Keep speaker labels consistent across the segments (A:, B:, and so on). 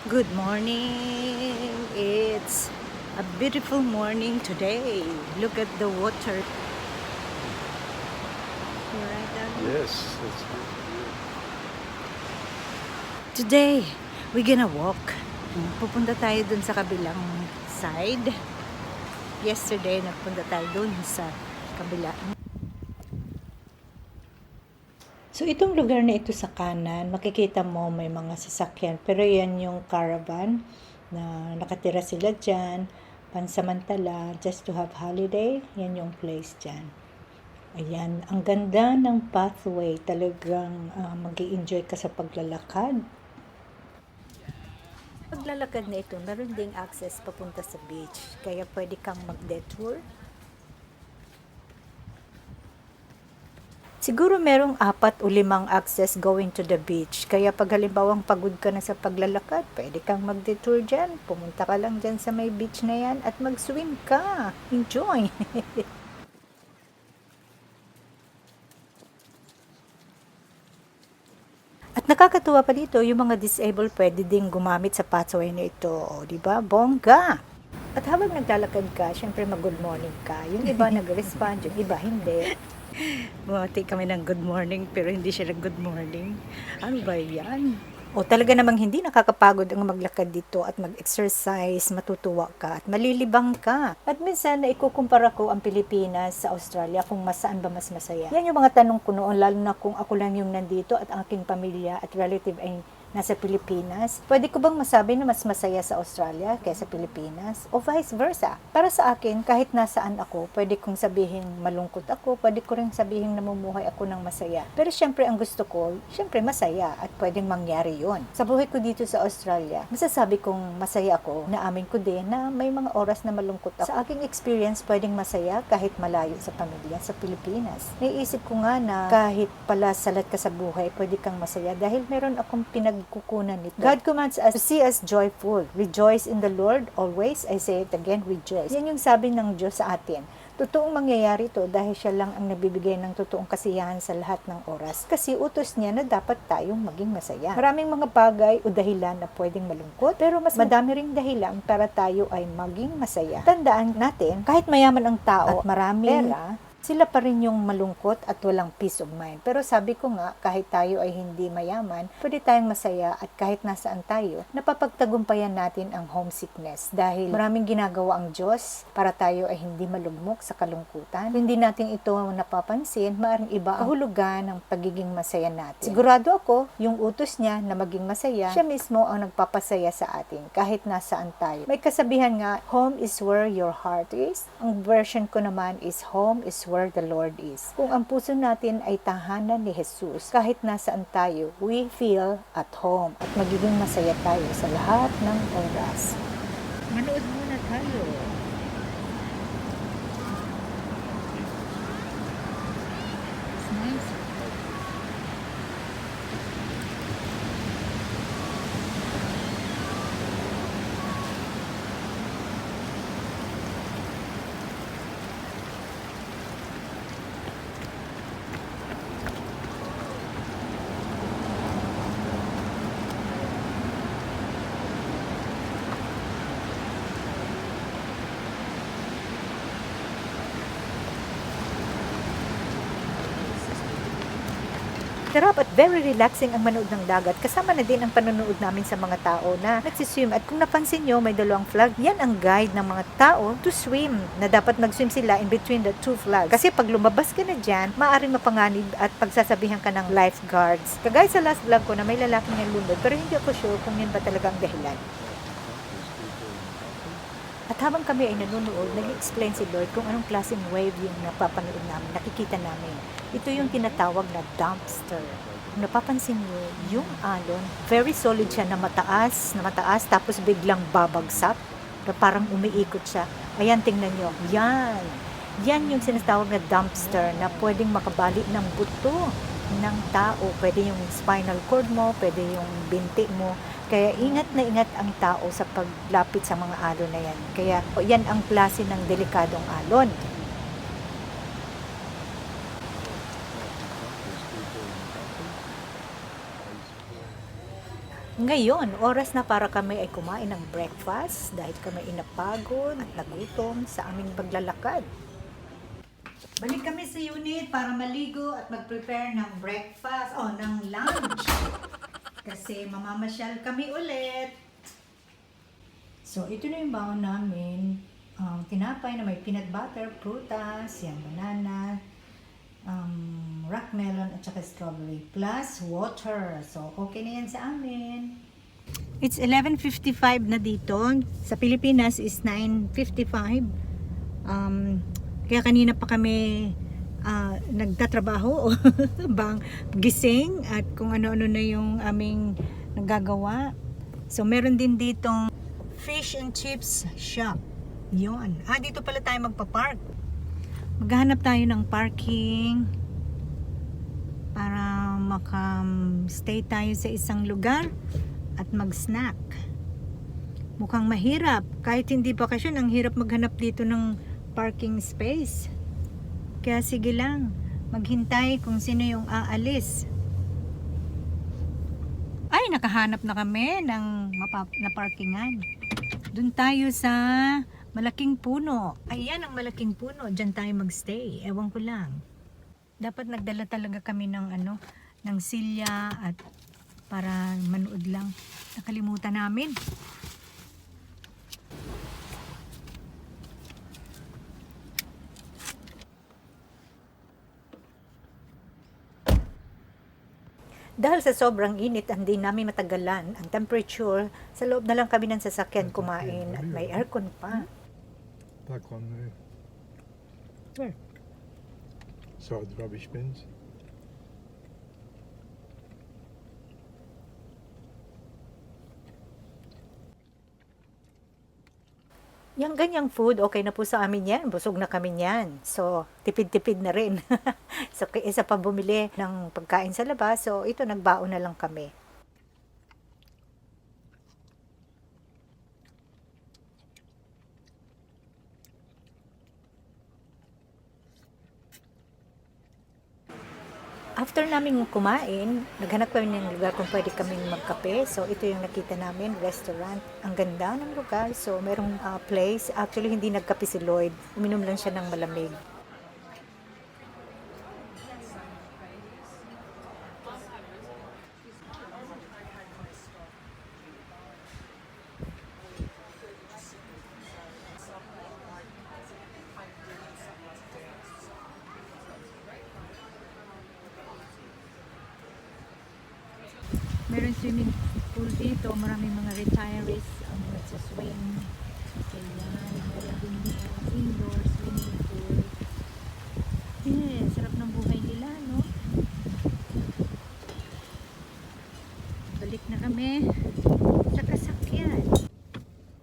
A: Good morning. It's a beautiful morning today. Look at the water. You right, Daddy?
B: Yes, that's good.
A: Today, we're gonna walk. Pupunta tayo dun sa kabilang side. Yesterday, nagpunta tayo dun sa kabila. So, itong lugar na ito sa kanan, makikita mo may mga sasakyan. Pero yan yung caravan na nakatira sila dyan, pansamantala, just to have holiday. Yan yung place dyan. Ayan, ang ganda ng pathway. Talagang mag-i-enjoy ka sa paglalakad. Paglalakad na ito, meron ding access papunta sa beach. Kaya pwede kang mag-detour. Siguro merong 4 o 5 access going to the beach. Kaya pag halimbawang pagod ka na sa paglalakad, pwede kang mag-detour dyan. Pumunta ka lang dyan sa may beach na yan at mag-swim ka. Enjoy! At nakakatuwa pa dito, yung mga disabled pwede ding gumamit sa pathway na ito. O, diba? Bongga! At habang naglalakad ka, syempre mag-good morning ka. Yung iba nag-respond, yung iba hindi. Bumati kami ng good morning, pero hindi siya nag-good morning. Ano ba yan? O talaga namang hindi nakakapagod ang maglakad dito at mag-exercise, matutuwa ka at malilibang ka. At minsan na ikukumpara ko ang Pilipinas sa Australia kung saan ba mas masaya. Yan yung mga tanong ko noon, lalo na kung ako lang yung nandito at ang aking pamilya at relative ay nasa Pilipinas. Pwede ko bang masabi na mas masaya sa Australia kaysa Pilipinas? O vice versa? Para sa akin, kahit nasaan ako, pwede kong sabihin malungkot ako, pwede ko rin sabihin namumuhay ako ng masaya. Pero syempre ang gusto ko, syempre masaya at pwedeng mangyari yon. Sa buhay ko dito sa Australia, masasabi kong masaya ako, naamin ko din na may mga oras na malungkot ako. Sa aking experience, pwedeng masaya kahit malayo sa pamilya sa Pilipinas. Naiisip ko nga na kahit pala salat ka sa buhay, pwede kang masaya dahil meron akong pinagkukunan nito. God commands us to see us joyful. Rejoice in the Lord always. I say it again, rejoice. Yan yung sabi ng Diyos sa atin. Totoong mangyayari to dahil siya lang ang nagbibigay ng totoong kasiyahan sa lahat ng oras. Kasi utos niya na dapat tayong maging masaya. Maraming mga bagay o dahilan na pwedeng malungkot, pero mas madami ring dahilan para tayo ay maging masaya. Tandaan natin, kahit mayaman ang tao at maraming pera, sila pa rin yung malungkot at walang peace of mind. Pero sabi ko nga, kahit tayo ay hindi mayaman, pwede tayong masaya at kahit nasaan tayo, napapagtagumpayan natin ang homesickness. Dahil maraming ginagawa ang Diyos para tayo ay hindi malugmok sa kalungkutan. Kung hindi natin ito napapansin, maaaring iba ang kahulugan ng pagiging masaya natin. Sigurado ako, yung utos niya na maging masaya, siya mismo ang nagpapasaya sa atin kahit nasaan tayo. May kasabihan nga, home is where your heart is. Ang version ko naman is home is where the Lord is. Kung ang puso natin ay tahanan ni Jesus, kahit nasaan tayo, we feel at home at magiging masaya tayo sa lahat ng oras. Manood muna tayo. It's nice. Sarap at very relaxing ang manood ng dagat. Kasama na din ang panonood namin sa mga tao na nagsiswim. At kung napansin nyo, may dalawang flag. Yan ang guide ng mga tao to swim. Na dapat mag-swim sila in between the two flags. Kasi pag lumabas ka na dyan, maaaring mapanganib at pagsasabihan ka ng lifeguards. Kagaya sa last vlog ko na may lalaking nalunod, pero hindi ako sure kung yan ba talaga ang dahilan. At habang kami ay nanonood, nag-explain si Lord kung anong klaseng wave yung napapanood namin, nakikita namin. Ito yung tinatawag na dumpster. Kung napapansin nyo, yung alon, very solid siya na mataas, tapos biglang babagsak, na parang umiikot siya. Ayan, tingnan nyo. Yan. Yan yung sinatawag na dumpster na pwedeng makabali ng buto ng tao. Pwede yung spinal cord mo, pwede yung binti mo. Kaya ingat na ingat ang tao sa paglapit sa mga alon na yan. Kaya yan ang klase ng delikadong alon. Ngayon, oras na para kami ay kumain ng breakfast dahil kami inapagod at nagutom sa aming paglalakad. Balik kami sa unit para maligo at mag-prepare ng breakfast o ng lunch. Kasi mamamasyal kami ulit. So, ito na yung baon namin. Tinapay na may peanut butter, prutas, yan, banana, rock melon at saka strawberry plus water. So, okay na yan sa amin. It's 11:55 na dito. Sa Pilipinas is 9:55. Kaya kanina pa kami nagtatrabaho o bang gising at kung ano-ano na yung aming nagagawa. So, meron din ditong fish and chips shop. Yun. Dito pala tayo magpa-park. Maghahanap tayo ng parking para maka-stay tayo sa isang lugar at mag-snack. Mukhang mahirap. Kahit hindi bakasyon, ang hirap maghanap dito ng parking space. Kaya sige lang, maghintay kung sino yung aalis. Ay, nakahanap na kami ng na parkingan. Doon tayo sa malaking puno. Ayan ang malaking puno. Diyan tayo magstay. Ewan ko lang. Dapat nagdala talaga kami ng ng silya at para manood lang. Nakalimutan namin. Dahil sa sobrang init, hindi namin matagalan ang temperature. Sa loob na lang kami ng sasakyan kumain at may aircon pa.
B: That one there.
A: Where?
B: Side the rubbish bins.
A: Yung ganyang food, okay na po sa amin yan. Busog na kami yan. So, tipid-tipid na rin. So, isa pa bumili ng pagkain sa labas. So, ito, nagbaon na lang kami. After namin kumain, naghanap kami ng lugar kung pwede kaming magkape. So, ito yung nakita namin, restaurant. Ang ganda ng lugar. So, merong place. Actually, hindi nagkape si Lloyd. Uminom lang siya ng malamig. Meron swimming pool dito. Maraming mga retirees ang nagsaswim. Kaya meron din indoor swimming pool. Sarap ng buhay nila, no? Balik na kami sa kasakyan.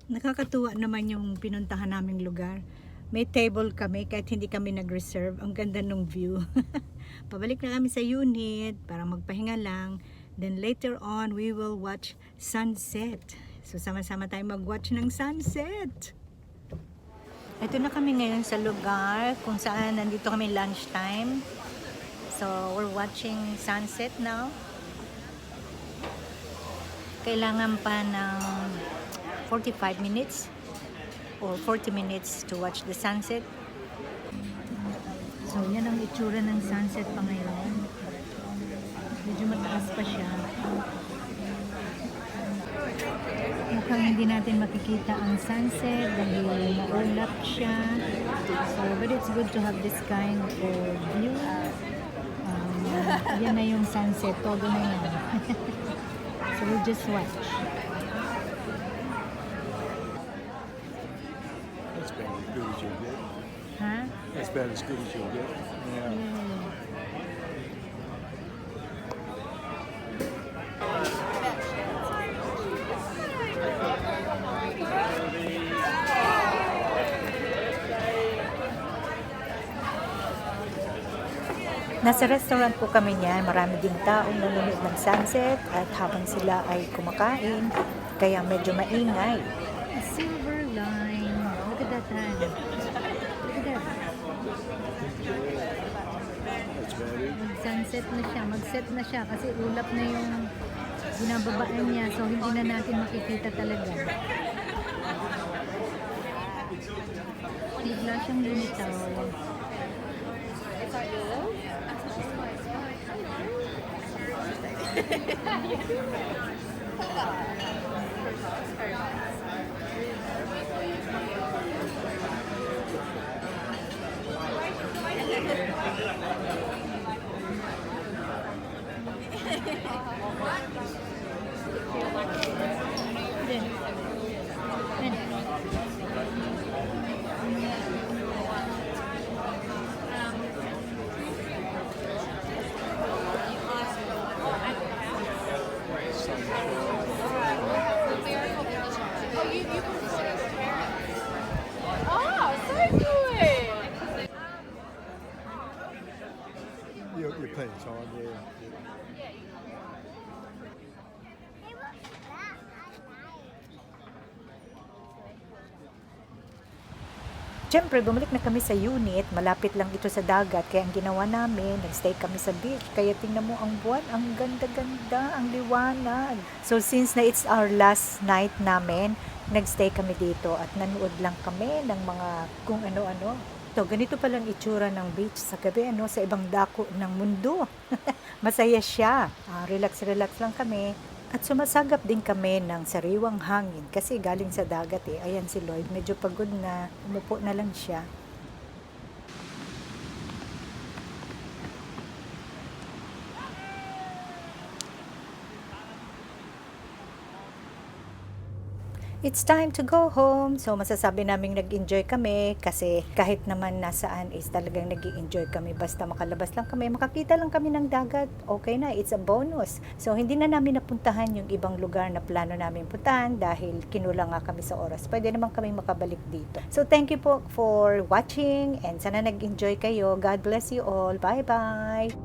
A: Nakakatuwa naman yung pinuntahan naming lugar. May table kami kahit hindi kami nag-reserve. Ang ganda ng view. Pabalik na kami sa unit para magpahinga lang. Then later on, we will watch sunset. So sama-sama tayo mag-watch ng sunset. Ito na kami ngayon sa lugar kung saan nandito kami lunchtime. So we're watching sunset now. Kailangan pa ng 45 minutes or 40 minutes to watch the sunset. So yan ang itsura ng sunset pa ngayon. Medyo mataas pa siya. Mukhang hindi natin makikita ang sunset dahil maulap siya. So, but it's good to have this kind of view. Yan na yung sunset. Todo na yan. So, we'll just watch.
B: That's about as good as you'll get.
A: Huh?
B: That's about as good as you'll get. Yeah.
A: Nasa restaurant po kami niyan. Marami ding taong nanonood ng sunset at habang sila ay kumakain, kaya medyo maingay. A silver line. Look at that hand. Look at that.
B: That's about it.
A: Mag-sunset na siya. Mag-set na siya kasi ulap na yung Binababaan niya, so hindi na natin makikita talaga. Bigla siyang lumitaw. Then,
C: Oh, so good.
B: You're playing time, yeah.
A: Siyempre, bumalik na kami sa unit. Malapit lang ito sa dagat. Kaya ang ginawa namin, nagstay kami sa beach. Kaya tingnan mo ang buwan. Ang ganda-ganda. Ang liwanag. So, since na it's our last night namin, nagstay kami dito at nanood lang kami ng mga kung ano-ano. So, ganito palang itsura ng beach sa gabi, sa ibang dako ng mundo. Masaya siya. Relax-relax lang kami. At sumasagap din kami ng sariwang hangin kasi galing sa dagat eh. Ayan si Lloyd, medyo pagod na. Umupo na lang siya. It's time to go home. So, masasabi namin nag-enjoy kami kasi kahit naman nasaan is talagang nag-enjoy kami. Basta makalabas lang kami, makakita lang kami ng dagat. Okay na, it's a bonus. So, hindi na namin napuntahan yung ibang lugar na plano namin puntahan dahil kinulang nga kami sa oras. Pwede naman kami makabalik dito. So, thank you po for watching and sana nag-enjoy kayo. God bless you all. Bye-bye!